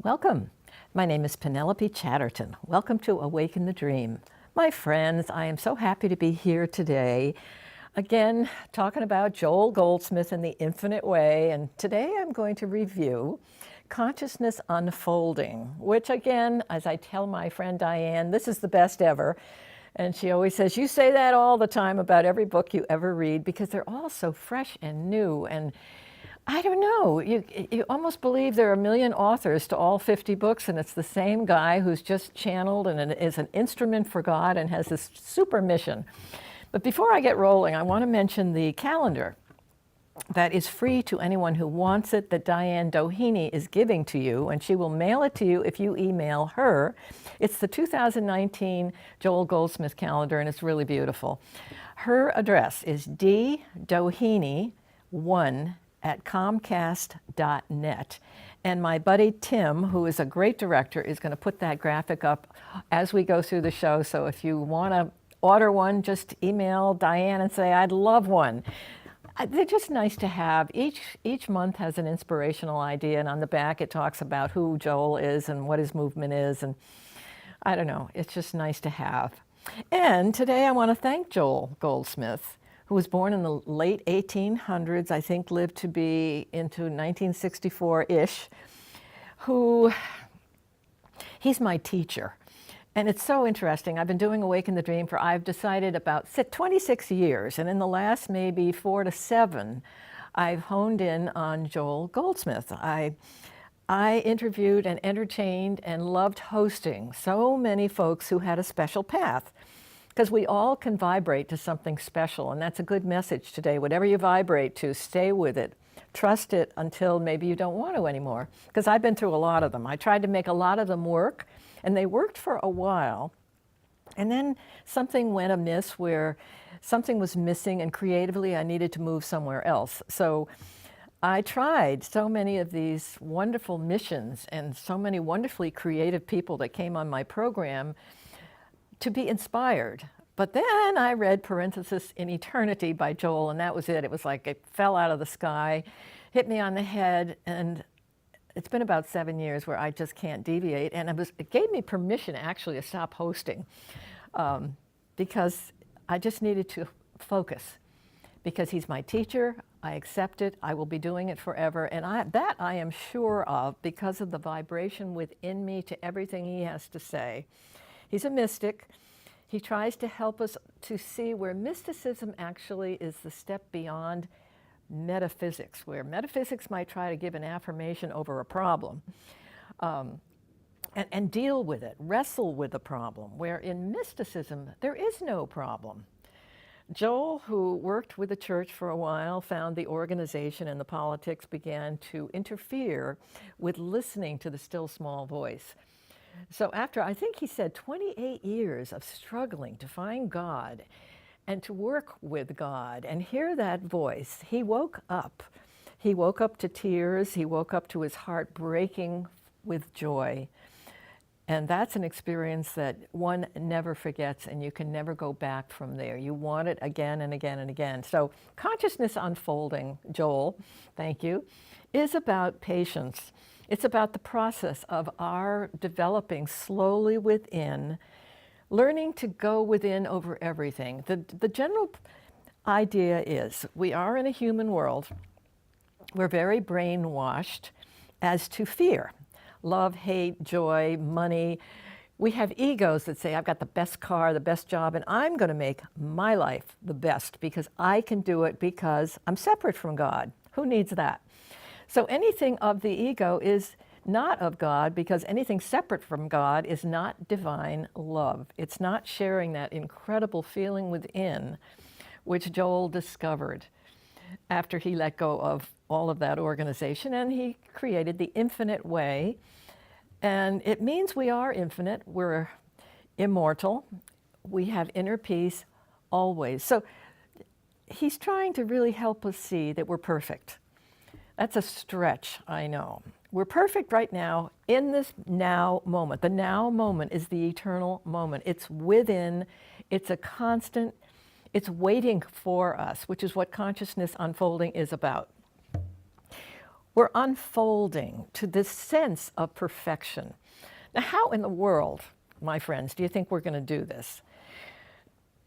Welcome. My name is Penelope Chatterton. Welcome to Awaken the Dream. My friends, I am so happy to be here today. Again, talking about Joel Goldsmith and the Infinite Way. And today I'm going to review Consciousness Unfolding, which again, as I tell my friend Diane, this is the best ever. And she always says, you say that all the time about every book you ever read because they're all so fresh and new. And I don't know, you almost believe there are a million authors to all 50 books, and it's the same guy who's just channeled and is an instrument for God and has this super mission. But before I get rolling, I want to mention the calendar that is free to anyone who wants it, that Diane Doheny is giving to you, and she will mail it to you if you email her. It's the 2019 Joel Goldsmith calendar, and it's really beautiful. Her address is ddoheny1@comcast.net. And my buddy Tim, who is a great director, is going to put that graphic up as we go through the show. So if you want to order one, just email Diane and say, I'd love one. They're just nice to have. Each month has an inspirational idea, and on the back it talks about who Joel is and what his movement is. And I don't know, it's just nice to have. And today I want to thank Joel Goldsmith, who was born in the late 1800s, I think lived to be into 1964-ish, he's my teacher. And it's so interesting. I've been doing Awaken the Dream I've decided about 26 years, and in the last maybe 4 to 7, I've honed in on Joel Goldsmith. I interviewed and entertained and loved hosting so many folks who had a special path, because we all can vibrate to something special, and that's a good message today. Whatever you vibrate to, stay with it. Trust it until maybe you don't want to anymore, because I've been through a lot of them. I tried to make a lot of them work, and they worked for a while, and then something went amiss where something was missing, and creatively I needed to move somewhere else. So I tried so many of these wonderful missions and so many wonderfully creative people that came on my program to be inspired. But then I read Parenthesis in Eternity by Joel, and that was it. It was like it fell out of the sky, hit me on the head, and it's been about 7 years where I just can't deviate. And it gave me permission actually to stop hosting because I just needed to focus. Because he's my teacher, I accept it, I will be doing it forever, and that I am sure of because of the vibration within me to everything he has to say. He's a mystic. He tries to help us to see where mysticism actually is the step beyond metaphysics, where metaphysics might try to give an affirmation over a problem and deal with it, wrestle with the problem, where in mysticism there is no problem. Joel, who worked with the church for a while, found the organization and the politics began to interfere with listening to the still small voice. So after, I think he said, 28 years of struggling to find God and to work with God and hear that voice, he woke up. He woke up to tears. He woke up to his heart breaking with joy. And that's an experience that one never forgets, and you can never go back from there. You want it again and again and again. So Consciousness Unfolding, Joel, thank you, is about patience. It's about the process of our developing slowly within, learning to go within over everything. The general idea is we are in a human world. We're very brainwashed as to fear. Love, hate, joy, money. We have egos that say, I've got the best car, the best job, and I'm going to make my life the best because I can do it because I'm separate from God. Who needs that? So anything of the ego is not of God, because anything separate from God is not divine love. It's not sharing that incredible feeling within, which Joel discovered after he let go of all of that organization, and he created the Infinite Way. And it means we are infinite, we're immortal, we have inner peace always. So he's trying to really help us see that we're perfect. That's a stretch, I know. We're perfect right now in this now moment. The now moment is the eternal moment. It's within, it's a constant, it's waiting for us, which is what Consciousness Unfolding is about. We're unfolding to this sense of perfection. Now, how in the world, my friends, do you think we're going to do this?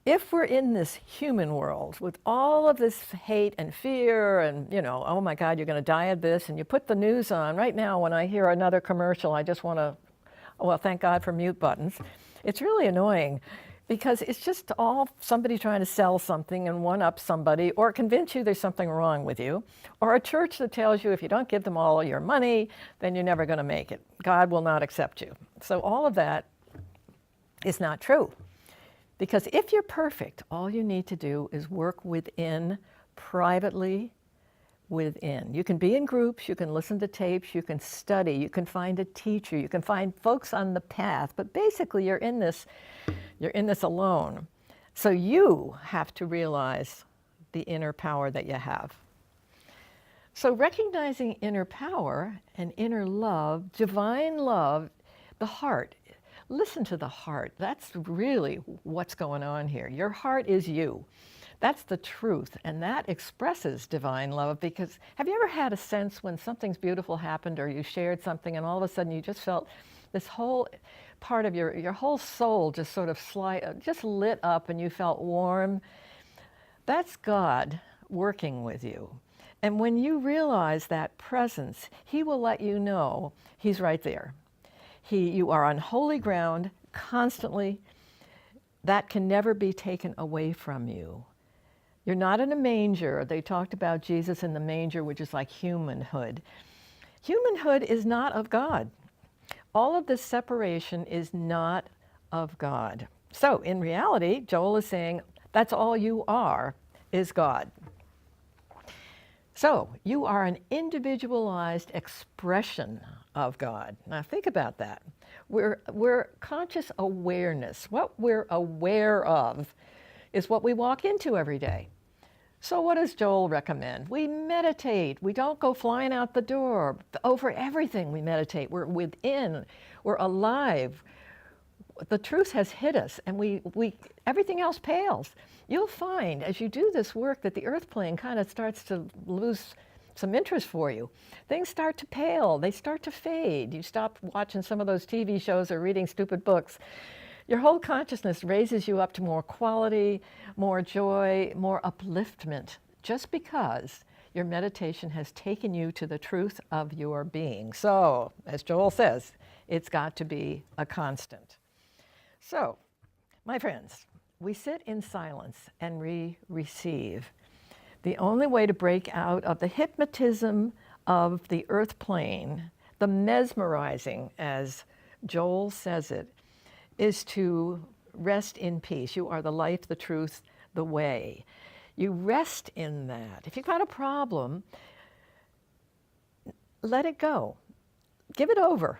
If we're in this human world with all of this hate and fear and, oh my God, you're going to die of this, and you put the news on. Right now, when I hear another commercial, I just want to, well, thank God for mute buttons. It's really annoying because it's just all somebody trying to sell something and one-up somebody or convince you there's something wrong with you, or a church that tells you if you don't give them all your money, then you're never going to make it. God will not accept you. So all of that is not true. Because if you're perfect, all you need to do is work within, privately within. You can be in groups, you can listen to tapes, you can study, you can find a teacher, you can find folks on the path, but basically you're in this alone. So you have to realize the inner power that you have. So recognizing inner power and inner love, divine love, the heart. Listen to the heart. That's really what's going on here. Your heart is you. That's the truth, and that expresses divine love. Because have you ever had a sense when something's beautiful happened or you shared something and all of a sudden you just felt this whole part of your whole soul just sort of just lit up and you felt warm? That's God working with you. And when you realize that presence, He will let you know He's right there. You are on holy ground constantly. That can never be taken away from you. You're not in a manger. They talked about Jesus in the manger, which is like humanhood. Humanhood is not of God. All of this separation is not of God. So in reality, Joel is saying that's all you are, is God. So you are an individualized expression of God. Now think about that. We're conscious awareness. What we're aware of is what we walk into every day. So what does Joel recommend? We meditate. We don't go flying out the door. Over everything we meditate. We're within. We're alive. The truth has hit us, and everything else pales. You'll find as you do this work that the earth plane kind of starts to lose some interest for you. Things start to pale. They start to fade. You stop watching some of those TV shows or reading stupid books. Your whole consciousness raises you up to more quality, more joy, more upliftment, just because your meditation has taken you to the truth of your being. So, as Joel says, it's got to be a constant. So, my friends, we sit in silence and we receive. The only way to break out of the hypnotism of the earth plane, the mesmerizing, as Joel says it, is to rest in peace. You are the light, the truth, the way. You rest in that. If you've got a problem, let it go. Give it over.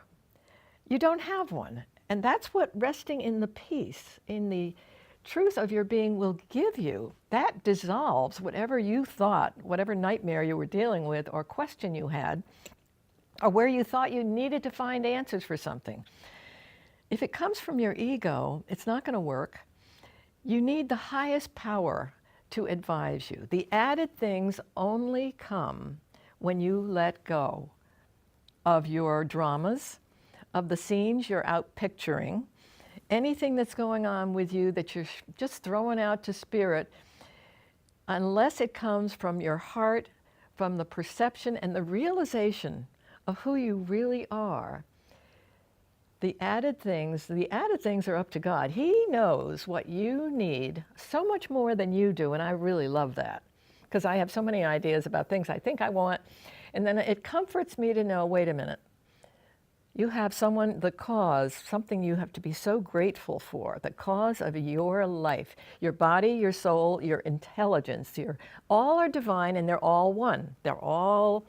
You don't have one. And that's what resting in the peace, in the truth of your being will give you. That dissolves whatever you thought, whatever nightmare you were dealing with or question you had, or where you thought you needed to find answers for something. If it comes from your ego, it's not going to work. You need the highest power to advise you. The added things only come when you let go of your dramas, of the scenes you're out picturing, anything that's going on with you that you're just throwing out to spirit, unless it comes from your heart, from the perception and the realization of who you really are. The added things are up to God. He knows what you need so much more than you do, and I really love that, because I have so many ideas about things I think I want, and then it comforts me to know, wait a minute, you have someone, the cause, something you have to be so grateful for, the cause of your life. Your body, your soul, your intelligence, all are divine, and they're all one. They're all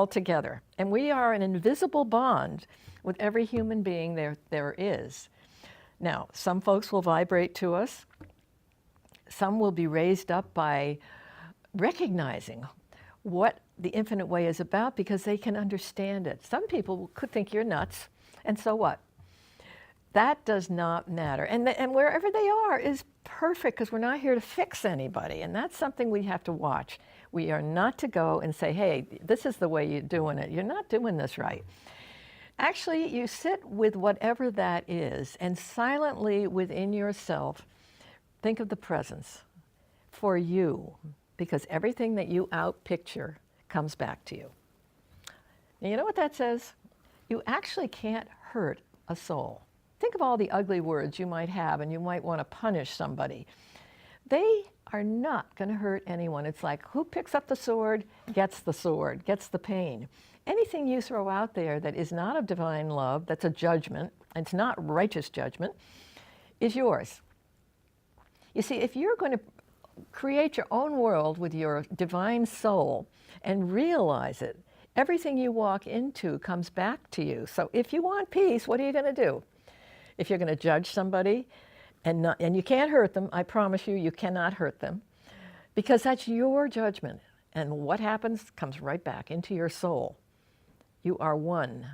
together. And we are an invisible bond with every human being there is. Now, some folks will vibrate to us. Some will be raised up by recognizing what the infinite way is about because they can understand it. Some people could think you're nuts, and so what? That does not matter. And wherever they are is perfect, because we're not here to fix anybody. And that's something we have to watch. We are not to go and say, hey, this is the way you're doing it. You're not doing this right. Actually, you sit with whatever that is, and silently within yourself, think of the presence for you, because everything that you outpicture comes back to you. And you know what that says? You actually can't hurt a soul. Think of all the ugly words you might have, and you might want to punish somebody. They are not going to hurt anyone. It's like, who picks up the sword, gets the pain. Anything you throw out there that is not of divine love, that's a judgment, it's not righteous judgment, is yours. You see, if you're going to create your own world with your divine soul and realize it, everything you walk into comes back to you. So if you want peace, what are you going to do? If you're going to judge somebody, and you can't hurt them, I promise you, you cannot hurt them, because that's your judgment. And what happens comes right back into your soul. You are one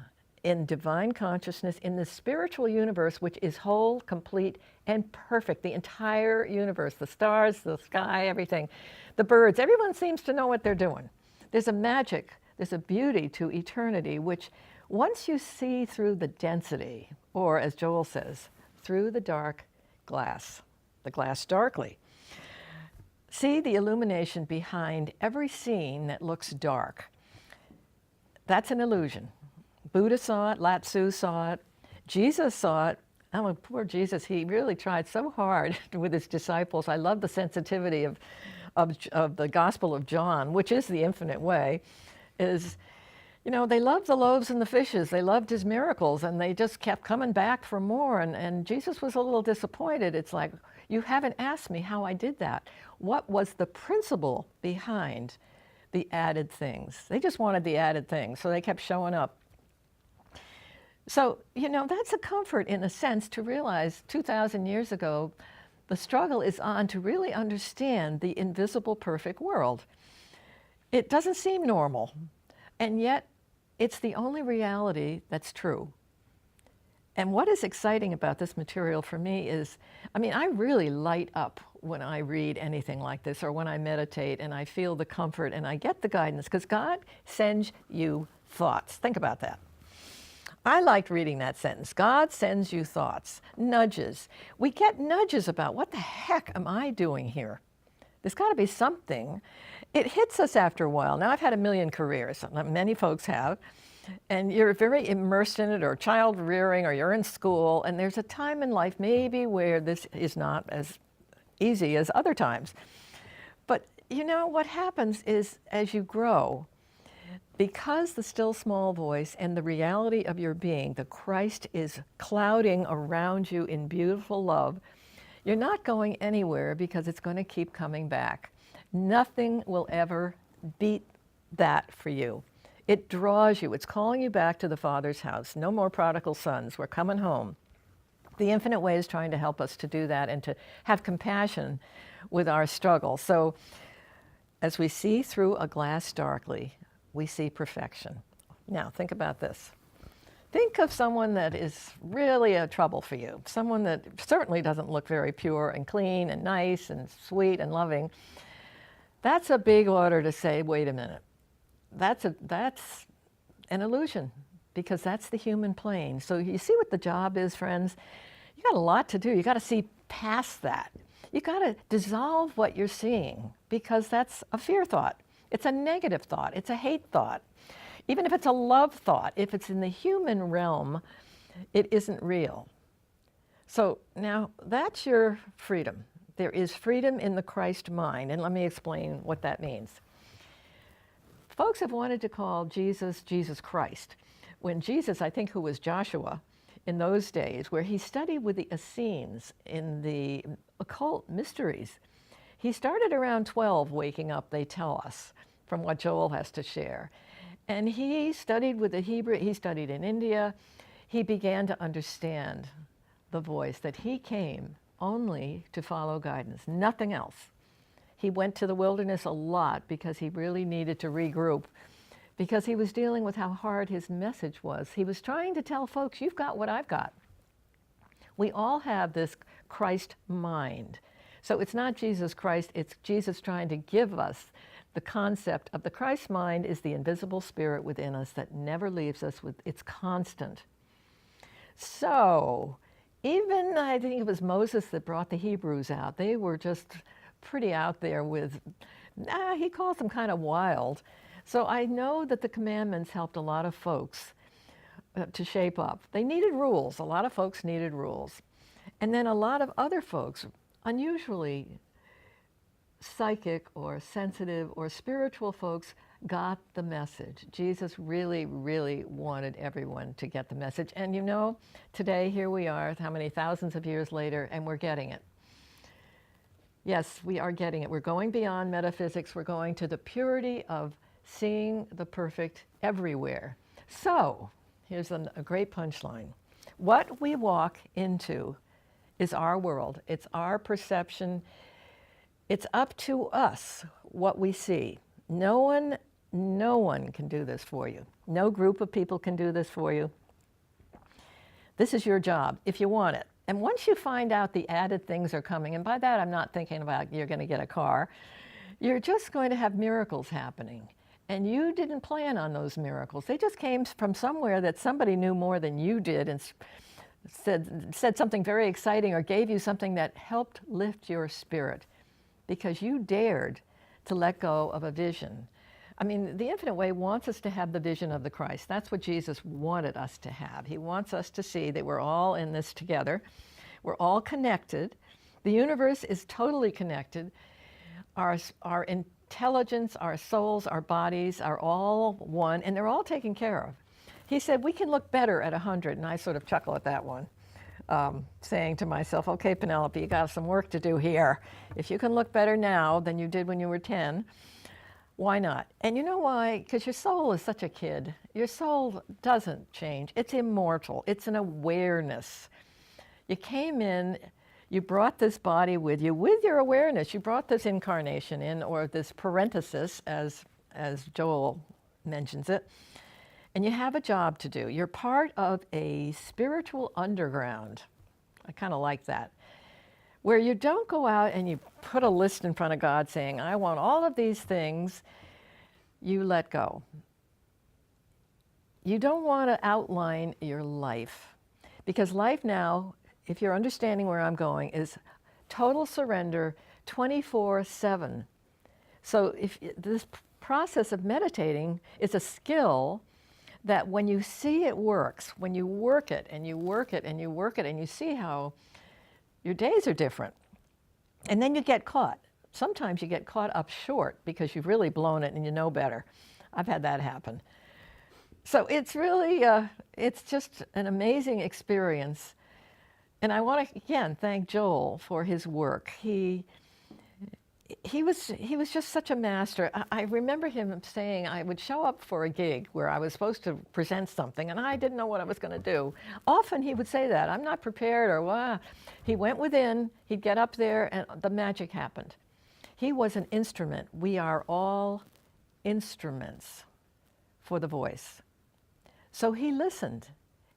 in divine consciousness in the spiritual universe, which is whole, complete, and perfect. The entire universe, the stars, the sky, everything, the birds, everyone seems to know what they're doing. There's a magic, there's a beauty to eternity, which once you see through the density, or as Joel says, through the dark glass, the glass darkly, see the illumination behind every scene that looks dark. That's an illusion. Buddha saw it, Lao Tzu saw it, Jesus saw it. Oh, poor Jesus, he really tried so hard with his disciples. I love the sensitivity of the Gospel of John, which is the infinite way, is, you know, they loved the loaves and the fishes. They loved his miracles, and they just kept coming back for more. And Jesus was a little disappointed. It's like, you haven't asked me how I did that. What was the principle behind the added things? They just wanted the added things, so they kept showing up. So, you know, that's a comfort in a sense to realize 2,000 years ago, the struggle is on to really understand the invisible perfect world. It doesn't seem normal, and yet it's the only reality that's true. And what is exciting about this material for me is, I mean, I really light up when I read anything like this, or when I meditate and I feel the comfort and I get the guidance, because God sends you thoughts. Think about that. I liked reading that sentence. God sends you thoughts, nudges. We get nudges about, what the heck am I doing here? There's got to be something. It hits us after a while. Now, I've had a million careers, many folks have, and you're very immersed in it, or child rearing, or you're in school, and there's a time in life maybe where this is not as easy as other times. But you know, what happens is, as you grow, because the still small voice and the reality of your being, the Christ, is clouding around you in beautiful love, you're not going anywhere, because it's going to keep coming back. Nothing will ever beat that for you. It draws you. It's calling you back to the Father's house. No more prodigal sons. We're coming home. The infinite way is trying to help us to do that and to have compassion with our struggle. So as we see through a glass darkly, we see perfection. Now, think about this. Think of someone that is really a trouble for you, someone that certainly doesn't look very pure and clean and nice and sweet and loving. That's a big order to say, wait a minute. That's an illusion, because that's the human plane. So you see what the job is, friends? You got a lot to do. You got to see past that. You got to dissolve what you're seeing, because that's a fear thought. It's a negative thought. It's a hate thought. Even if it's a love thought, if it's in the human realm, it isn't real. So now that's your freedom. There is freedom in the Christ mind, and let me explain what that means. Folks have wanted to call Jesus, Jesus Christ, when Jesus, I think, who was Joshua in those days, where he studied with the Essenes in the occult mysteries. He started around 12 waking up, they tell us, from what Joel has to share. And he studied with the Hebrew, he studied in India. He began to understand the voice, that he came only to follow guidance, nothing else. He went to the wilderness a lot because he really needed to regroup, because he was dealing with how hard his message was. He was trying to tell folks, you've got what I've got. We all have this Christ mind. So it's not Jesus Christ, it's Jesus trying to give us the concept of the Christ mind is the invisible spirit within us that never leaves us, it's constant. So even, I think it was Moses that brought the Hebrews out. They were just pretty out there with, he calls them kind of wild. So I know that the commandments helped a lot of folks to shape up. They needed rules. A lot of folks needed rules. And then a lot of other folks, unusually psychic or sensitive or spiritual folks, got the message. Jesus really, really wanted everyone to get the message. And you know, today here we are, how many thousands of years later, and we're getting it. Yes, we are getting it. We're going beyond metaphysics. We're going to the purity of seeing the perfect everywhere. So, here's a great punchline. What we walk into is our world. It's our perception. It's up to us what we see. No one can do this for you. No group of people can do this for you. This is your job, if you want it. And once you find out the added things are coming, and by that I'm not thinking about you're going to get a car, you're just going to have miracles happening. And you didn't plan on those miracles. They just came from somewhere that somebody knew more than you did and said something very exciting or gave you something that helped lift your spirit because you dared to let go of a vision. I mean, the Infinite Way wants us to have the vision of the Christ. That's what Jesus wanted us to have. He wants us to see that we're all in this together. We're all connected. The universe is totally connected. Our intelligence, our souls, our bodies are all one, and they're all taken care of. He said, we can look better at 100, and I sort of chuckle at that one, saying to myself, okay, Penelope, you got some work to do here. If you can look better now than you did when you were 10, why not? And you know why? Because your soul is such a kid. Your soul doesn't change. It's immortal. It's an awareness. You came in, you brought this body with you, with your awareness. You brought this incarnation in, or this parenthesis, as Joel mentions it, and you have a job to do. You're part of a spiritual underground. I kind of like that. Where you don't go out and you put a list in front of God saying, I want all of these things. You let go. You don't want to outline your life. Because life now, if you're understanding where I'm going, is total surrender 24/7. So if this process of meditating is a skill that when you see it works, when you work it and you work it and you work it and you see how your days are different. And then you get caught. Sometimes you get caught up short because you've really blown it and you know better. I've had that happen. So it's really, it's just an amazing experience. And I want to, again, thank Joel for his work. He was just such a master. I remember him saying I would show up for a gig where I was supposed to present something and I didn't know what I was going to do. Often he would say that, I'm not prepared, or wow. He went within, he'd get up there, and the magic happened. He was an instrument. We are all instruments for the voice. So he listened.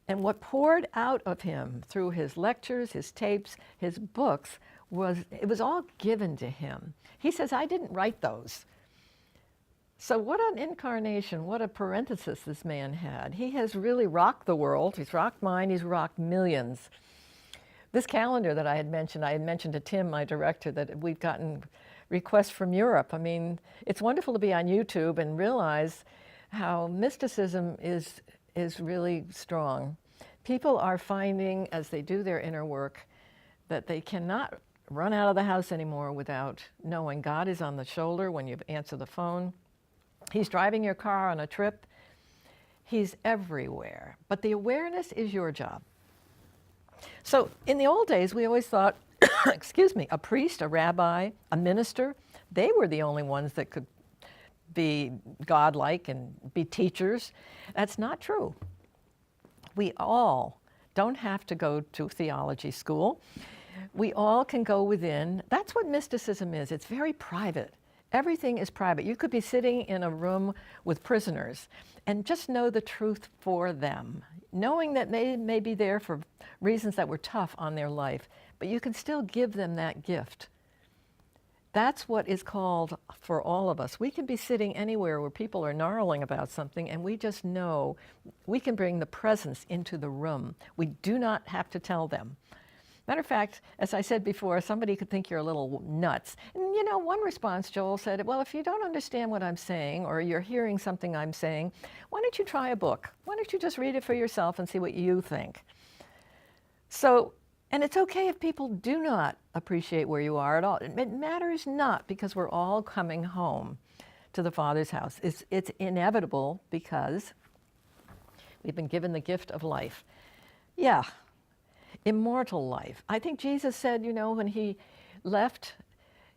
And what poured out of him through his lectures, his tapes, his books, it was all given to him. He says, I didn't write those. So what an incarnation, what a parenthesis this man had. He has really rocked the world. He's rocked mine, he's rocked millions. This calendar that I had mentioned to Tim, my director, that we've gotten requests from Europe. I mean, it's wonderful to be on YouTube and realize how mysticism is really strong. People are finding, as they do their inner work, that they cannot run out of the house anymore without knowing God is on the shoulder when you answer the phone. He's driving your car on a trip. He's everywhere. But the awareness is your job. So in the old days, we always thought, excuse me, a priest, a rabbi, a minister, they were the only ones that could be godlike and be teachers. That's not true. We all don't have to go to theology school. We all can go within. That's what mysticism is. It's very private. Everything is private. You could be sitting in a room with prisoners and just know the truth for them, knowing that they may be there for reasons that were tough on their life, but you can still give them that gift. That's what is called for all of us. We can be sitting anywhere where people are gnarling about something, and we just know we can bring the presence into the room. We do not have to tell them. Matter of fact, as I said before, somebody could think you're a little nuts. And you know, one response, Joel said, well, if you don't understand what I'm saying, or you're hearing something I'm saying, why don't you try a book? Why don't you just read it for yourself and see what you think? So, and it's okay if people do not appreciate where you are at all. It matters not, because we're all coming home to the Father's house. It's inevitable because we've been given the gift of life. Yeah. Immortal life. I think Jesus said, you know, when he left,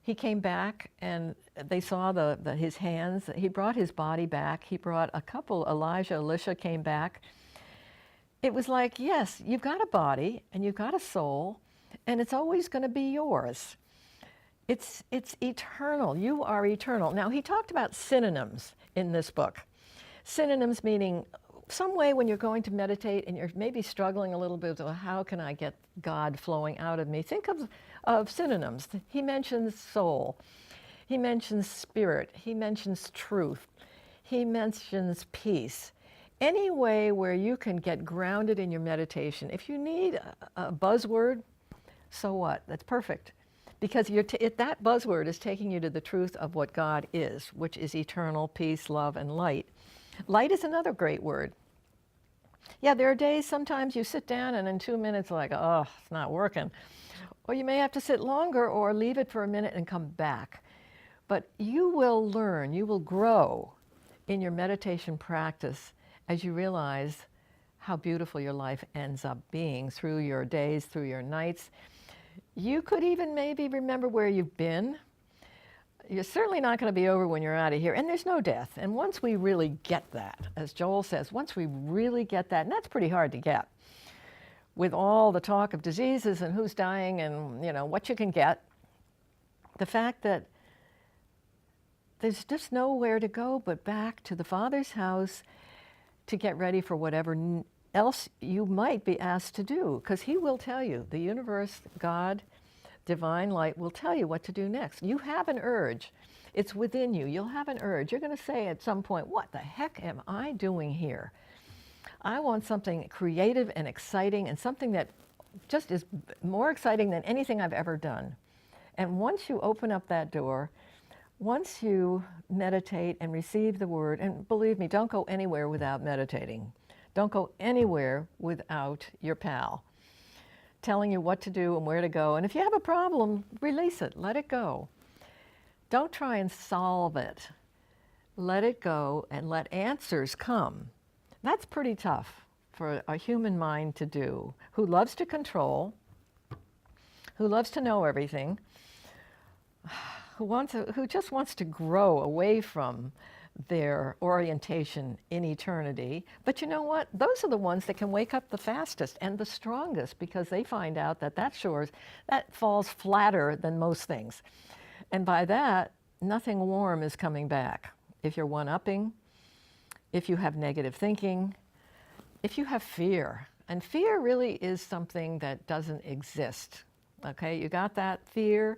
he came back and they saw his hands. He brought his body back. He brought a couple, Elijah, Elisha came back. It was like, yes, you've got a body and you've got a soul, and it's always going to be yours. It's eternal. You are eternal. Now, he talked about synonyms in this book. Synonyms meaning some way when you're going to meditate and you're maybe struggling a little bit with, how can I get God flowing out of me? Think of synonyms. He mentions soul. He mentions spirit. He mentions truth. He mentions peace. Any way where you can get grounded in your meditation. If you need a buzzword, so what? That's perfect. Because that buzzword is taking you to the truth of what God is, which is eternal peace, love, and light. Light is another great word. Yeah, there are days sometimes you sit down and in 2 minutes like, oh, it's not working. Or you may have to sit longer or leave it for a minute and come back. But you will learn, you will grow in your meditation practice as you realize how beautiful your life ends up being through your days, through your nights. You could even maybe remember where you've been. You're certainly not going to be over when you're out of here. And there's no death. And once we really get that, as Joel says, once we really get that, and that's pretty hard to get, with all the talk of diseases and who's dying and, you know, what you can get, the fact that there's just nowhere to go but back to the Father's house to get ready for whatever else you might be asked to do. Because he will tell you, the universe, God, divine light will tell you what to do next. You have an urge. It's within you. You'll have an urge. You're going to say at some point, what the heck am I doing here? I want something creative and exciting, and something that just is more exciting than anything I've ever done. And once you open up that door, once you meditate and receive the word, and believe me, don't go anywhere without meditating. Don't go anywhere without your pal telling you what to do and where to go. And if you have a problem, release it. Let it go. Don't try and solve it. Let it go and let answers come. That's pretty tough for a human mind to do, who loves to control, who loves to know everything, who just wants to grow away from their orientation in eternity. But you know what? Those are the ones that can wake up the fastest and the strongest, because they find out that falls flatter than most things. And by that, nothing warm is coming back. If you're one-upping, if you have negative thinking, if you have fear. And fear really is something that doesn't exist. Okay, you got that? Fear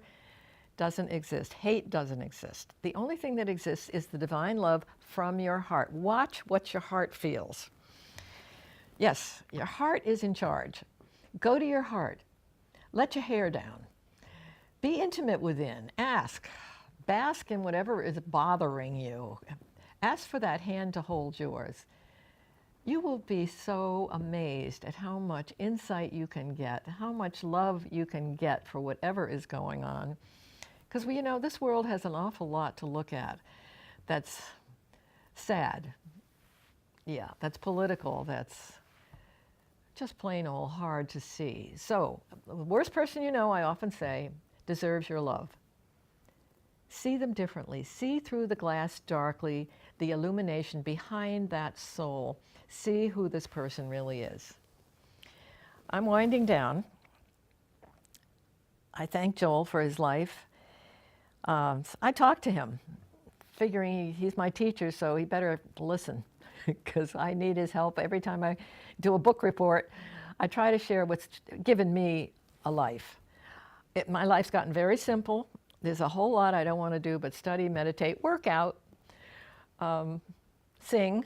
doesn't exist. Hate doesn't exist. The only thing that exists is the divine love from your heart. Watch what your heart feels. Yes, your heart is in charge. Go to your heart. Let your hair down. Be intimate within. Ask. Bask in whatever is bothering you. Ask for that hand to hold yours. You will be so amazed at how much insight you can get, how much love you can get for whatever is going on. Because, you know, this world has an awful lot to look at that's sad. Yeah, that's political, that's just plain old hard to see. So, the worst person you know, I often say, deserves your love. See them differently. See through the glass darkly, the illumination behind that soul. See who this person really is. I'm winding down. I thank Joel for his life. I talked to him, figuring he's my teacher, so he better listen, because I need his help every time I do a book report. I try to share what's given me a life. My life's gotten very simple. There's a whole lot I don't want to do but study, meditate, work out, sing,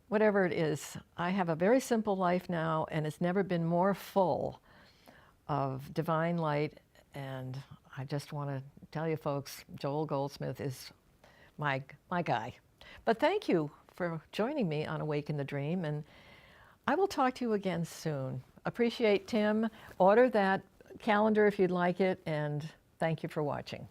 whatever it is. I have a very simple life now, and it's never been more full of divine light. And I just want to tell you folks, Joel Goldsmith is my guy. But thank you for joining me on Awaken the Dream, and I will talk to you again soon. Appreciate Tim. Order that calendar if you'd like it, and thank you for watching.